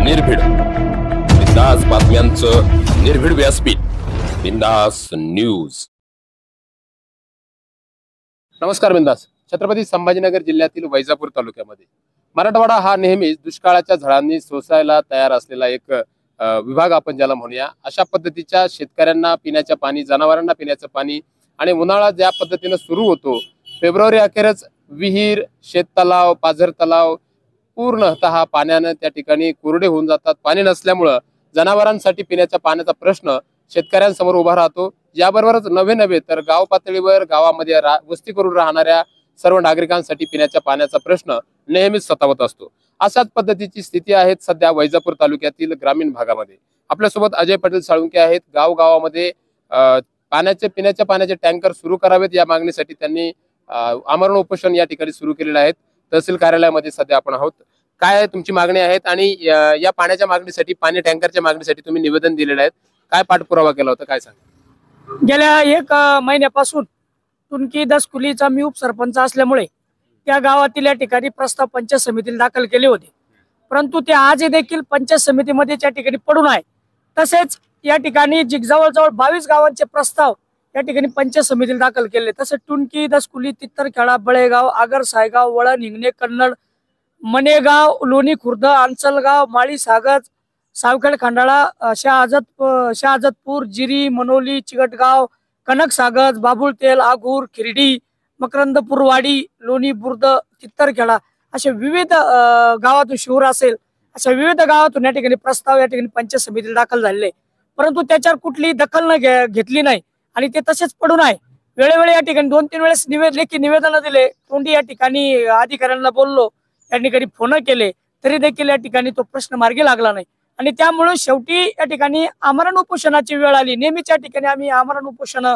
निर्भीड बिंदास बातम्यांचं निर्भीड व्यासपीठ बिंदास न्यूज। नमस्कार। बिंदास छत्रपती संभाजीनगर जिल्ह्यातील वैजापूर तालुक्यामध्ये मराठवाडा हा नेहमीच दुष्काळाच्या झळांनी सोसायला तयार असलेला एक विभाग आपण ज्याला म्हणूया। अशा पद्धतीच्या शेतकऱ्यांना पिण्याचे पाणी, जनावरांना पिण्याचे पाणी आणि उन्हाळा ज्या पद्धतीने सुरू होतो, फेब्रुवारी अखेरच विहीर, शेततलाव, पाझर तलाव पूर्णतः पाण्याने त्या ठिकाणी कोरडे होऊन जातात। पाणी नसल्यामुळे जनावरांसाठी पिण्याच्या पाण्याचा प्रश्न शेतकऱ्यांसमोर उभा राहतो। याबरोबरच नवे तर गाव पातळीवर गावामध्ये वस्ती करून राहणाऱ्या सर्व नागरिकांसाठी पिण्याच्या पाण्याचा प्रश्न नेहमीच सतावत असतो। अशाच पद्धतीची स्थिती आहे सध्या वैजापूर तालुक्यातील ग्रामीण भागामध्ये। आपल्यासोबत अजय पटेल साळुंके आहेत। गावामध्ये पिण्याच्या पाण्याचे टँकर सुरू करावेत या मागणीसाठी त्यांनी आमरण उपोषण या ठिकाणी सुरू केलेले आहेत। तहसील कार्यालयामध्ये सध्या आपण आहोत। काय तुमची मागणी आहेत आणि या पाण्याच्या मागणीसाठी, पाणी टँकरच्या मागणीसाठी तुम्ही निवेदन दिलेले आहेत, काय पाठपुरावा केला होता, काय सांगा? गेल्या 1 महिन्यापासून तुनकी दसकुलीचा मी उपसरपंच असल्यामुळे त्या गावातील या ठिकाणी प्रस्ताव पंचायत समितीला दाखल केले होते, परंतु ते आज देखील पंचायत समितीमध्ये त्या ठिकाणी पडून आहे। तसेच या ठिकाणी जवळजवळ 22 गावांचे प्रस्ताव या ठिकाणी पंचायत समितीला दाखल केले। तसेच टुनकी, दसकुली, तित्तरखेडा, बळेगाव, आगर, सायगाव, वळण, हिंगणे, कन्नड, मनेगाव, लोणी खुर्द, अंचलगाव, माळी, सागज, सावखेड, खंडाळा, शहाजतपूर, जिरी, मनोली, चिगटगाव, कनक सागज, बाबुळतेल, आगूर, खिरडी, मकरंदपूरवाडी, लोणी बुर्द, तित्तरखेडा असे विविध गावातून शिवर असेल अशा विविध गावातून या ठिकाणी प्रस्ताव या ठिकाणी पंचायत समितीला दाखल झालेले, परंतु त्याच्यावर कुठलीही दखल घेतली नाही आणि ते तसेच पडून आहे। वेळोवेळी या ठिकाणी 2-3 वेळेस लेखी निवेदन दिले, तोंडी या ठिकाणी अधिकाऱ्यांना बोललो, या ठिकाणी फोन केले, तरी देखील या ठिकाणी तो प्रश्न मार्गी लागला नाही आणि त्यामुळे शेवटी या ठिकाणी आमरण उपोषणाची वेळ आली। नेहमीच या ठिकाणी आम्ही आमरण उपोषण,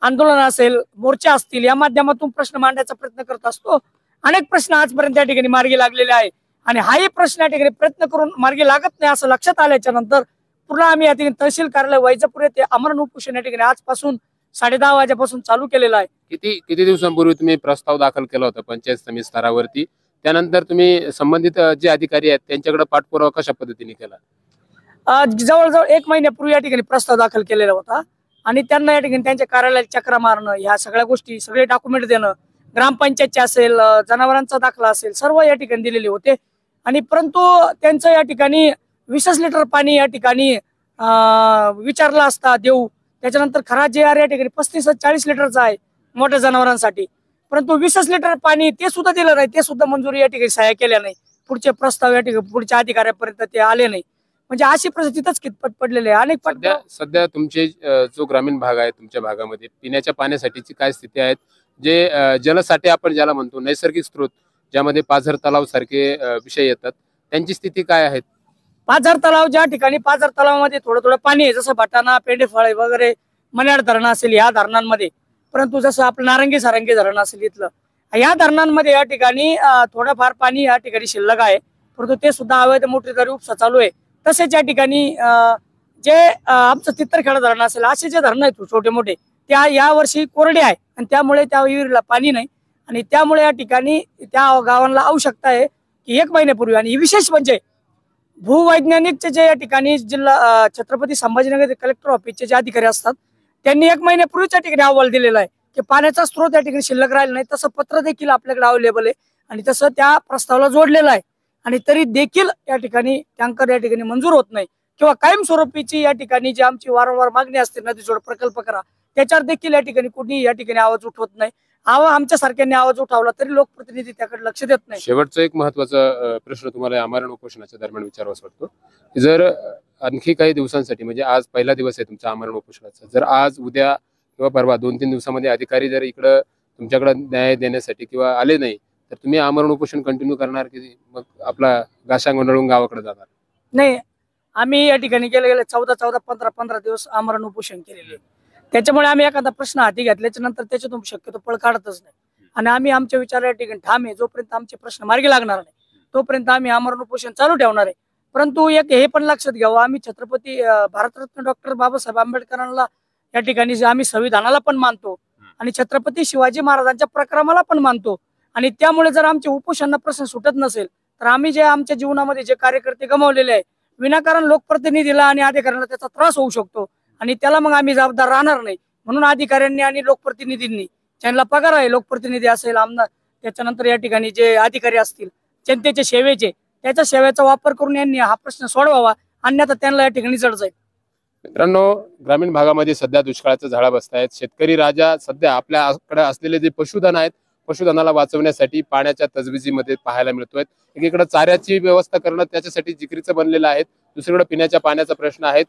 आंदोलन असेल, मोर्चा असतील या माध्यमातून प्रश्न मांडण्याचा प्रयत्न करत असतो। अनेक प्रश्न आजपर्यंत या ठिकाणी मार्गी लागलेले आहे आणि हाही प्रश्न या ठिकाणी प्रयत्न करून मार्गी लागत नाही असं लक्षात आल्याच्या नंतर पुन्हा आम्ही या ठिकाणी तहसील कार्यालय वैजापूर येथे आमरण उपोषण या ठिकाणी आजपासून 10:30 वाजेपासून चालू केलेलं आहे। किती दिवसांपूर्वी तुम्ही प्रस्ताव दाखल केला होता पंचायत समिती स्तरावरती? त्यानंतर तुम्ही संबंधित जे अधिकारी आहेत त्यांच्याकडे पाठपुरावा कशा पद्धतीने केला? जवळजवळ 1 महिन्यापूर्वी या ठिकाणी प्रस्ताव दाखल केलेला होता आणि त्यांना या ठिकाणी त्यांच्या कार्यालयात चक्रा मारणं, ह्या सगळ्या गोष्टी, सगळे डॉक्युमेंट देणं, ग्रामपंचायतचे असेल, जनावरांचा दाखला असेल, सर्व या ठिकाणी दिलेले होते आणि परंतु त्यांचं या ठिकाणी 20 लिटर पाणी या ठिकाणी विचारला असता देऊ, त्याच्यानंतर खरा JR या ठिकाणी 35-40 लिटरचा आहे मोठ्या जनावरांसाठी, परंतु 20 लिटर पाणी ते सुद्धा दिलं नाही, ते सुद्धा मंजुरी या ठिकाणी सह्या केल्या नाही। पुढचे प्रस्ताव या ठिकाणी पुढच्या अधिकाऱ्यापर्यंत ते आले नाही, म्हणजे अशी परिस्थितीच कितपत पडलेली आहे। अनेक सध्या तुमचे जो ग्रामीण भाग आहे, तुमच्या भागामध्ये पिण्याच्या पाण्यासाठीची काय स्थिती आहे? जे जलसाठे आपण ज्याला म्हणतो, नैसर्गिक स्रोत ज्यामध्ये पाझर तलाव सारखे विषय येतात, त्यांची स्थिती काय आहे? पाझर तलाव, ज्या ठिकाणी पाझर तलावामध्ये थोडं थोडं पाणी आहे, जसं भटाणा, पेंडेफळे वगैरे, मन्याड धरण असेल या धरणांमध्ये, परंतु जसं आपलं नारंगी सारंगी धरण असेल इथलं, या धरणांमध्ये या ठिकाणी थोडंफार पाणी या ठिकाणी शिल्लक आहे, परंतु ते सुद्धा अवैध मोटरीद्वारे उपसा चालू आहे। तसेच या ठिकाणी जे आमचं तित्तरखेडा धरण असेल, असे जे धरण आहेत छोटे मोठे, त्या या वर्षी कोरडे आहे आणि त्यामुळे त्या विहिरीला पाणी नाही आणि त्यामुळे या ठिकाणी त्या गावांना आवश्यकता आहे की 1 महिन्यापूर्वी, आणि विशेष म्हणजे भूवैज्ञानिकचे जे या ठिकाणी जिल्हा छत्रपती संभाजीनगर कलेक्टर ऑफिसचे जे अधिकारी असतात, त्यांनी 1 महिन्यापूर्वीच या ठिकाणी अहवाल दिलेला आहे की पाण्याचा स्रोत या ठिकाणी शिल्लक राहिला नाही। तसं पत्र देखील आपल्याकडे अवेलेबल आहे आणि तसं त्या प्रस्तावाला जोडलेलं आहे आणि तरी देखील या ठिकाणी टँकर या ठिकाणी मंजूर होत नाही किंवा कायमस्वरूपीची या ठिकाणी जी आमची वारंवार मागणी असते, नदीजोड प्रकल्प करा, त्याच्यावर देखील या ठिकाणी कोणी या ठिकाणी आवाज उठवत नाही। आमच्या सारख्यांनी आवाज उठवला तरी लोकप्रतिनिधी त्याकडे लक्ष देत नाही। शेवटचा एक महत्त्वाचा प्रश्न तुम्हाला आमरण उपोषणाच्या दरम्यान विचारावासा वाटतो, जर आणखी काही दिवसांसाठी, म्हणजे आज पहिला दिवस आहे तुमचा आमरण उपोषणाचा, जर आज, उद्या किंवा परवा 2-3 दिवसामध्ये अधिकारी जर इकडं तुमच्याकडे न्याय देण्यासाठी किंवा आले नाही, तर तुम्ही आमरण उपोषण कंटिन्यू करणार की मग आपला गाशा गोंधळून गावाकडे जाणार? नाही, आम्ही या ठिकाणी गेले 14, 15 दिवस आमरण उपोषण केलेले, त्याच्यामुळे आम्ही एखादा प्रश्न हाती घेतल्याच्या नंतर त्याच्यातून शक्यतो पळ काढतच नाही आणि आम्ही आमच्या विचार या ठिकाणी ठाम आहे। जोपर्यंत आमचे प्रश्न मार्गी लागणार नाही तोपर्यंत आम्ही आमरण उपोषण चालू ठेवणार आहे। परंतु एक हे पण लक्षात घ्यावं, आम्ही छत्रपती भारतरत्न डॉक्टर बाबासाहेब आंबेडकरांना या ठिकाणी आम्ही संविधानाला पण मानतो आणि छत्रपती शिवाजी महाराजांच्या प्रक्रमाला पण मानतो आणि त्यामुळे जर आमचे उपोषणाला प्रश्न सुटत नसेल तर आम्ही जे आमच्या जीवनामध्ये जे कार्यकर्ते गमावलेले आहे, विनाकारण लोकप्रतिनिधीला आणि अधिकाऱ्यांना त्याचा त्रास होऊ शकतो आणि त्याला मग आम्ही जबाबदार राहणार नाही. म्हणून अधिकाऱ्यांनी आणि लोकप्रतिनिधींनी, ज्यांना पगार आहे, लोकप्रतिनिधी असेल, आमदार, त्याच्यानंतर या ठिकाणी जे अधिकारी असतील जनतेच्या सेवेचे, त्याच्या सेवेचा वापर करून यांनी हा प्रश्न सोडवावा, अन्यथा त्यांना या ठिकाणी जड जाईल. मित्रांनो, ग्रामीण भागामध्ये सध्या दुष्काळाचं झाडा बसतायत. शेतकरी राजा सध्या आपल्याकडे असलेले जे पशुधन आहेत, पशुधनाला वाचवण्यासाठी पाण्याच्या तजवीजीमध्ये पाहायला मिळतोय. एकीकडे चाऱ्याची व्यवस्था करणं त्याच्यासाठी जिकरीचं बनलेलं आहे, दुसरीकडे पिण्याच्या पाण्याचा प्रश्न आहे.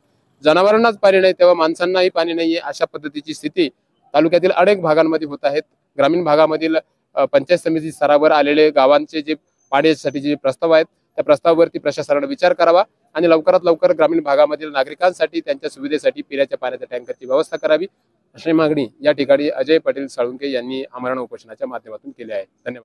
जनावरांनाच पाणी नाही तेव्हा माणसांनाही पाणी नाहीये, अशा पद्धतीची स्थिती तालुक्यातील अनेक भागांमध्ये होत आहेत. ग्रामीण भागामधील पंचायत समिती स्तरावर आलेले गावांचे जे पाण्यासाठी जे प्रस्ताव आहेत, त्या प्रस्तावावरती प्रशासनाने विचार करावा आणि लवकरात लवकर ग्रामीण भागामधील नागरिकांसाठी त्यांच्या सुविधेसाठी पिण्याच्या पाण्याच्या टँकरची व्यवस्था करावी, अशी मागणी या ठिकाणी अजय पटेल साळुंके यांनी आमरण उपोषणाच्या माध्यमातून केली आहे. धन्यवाद.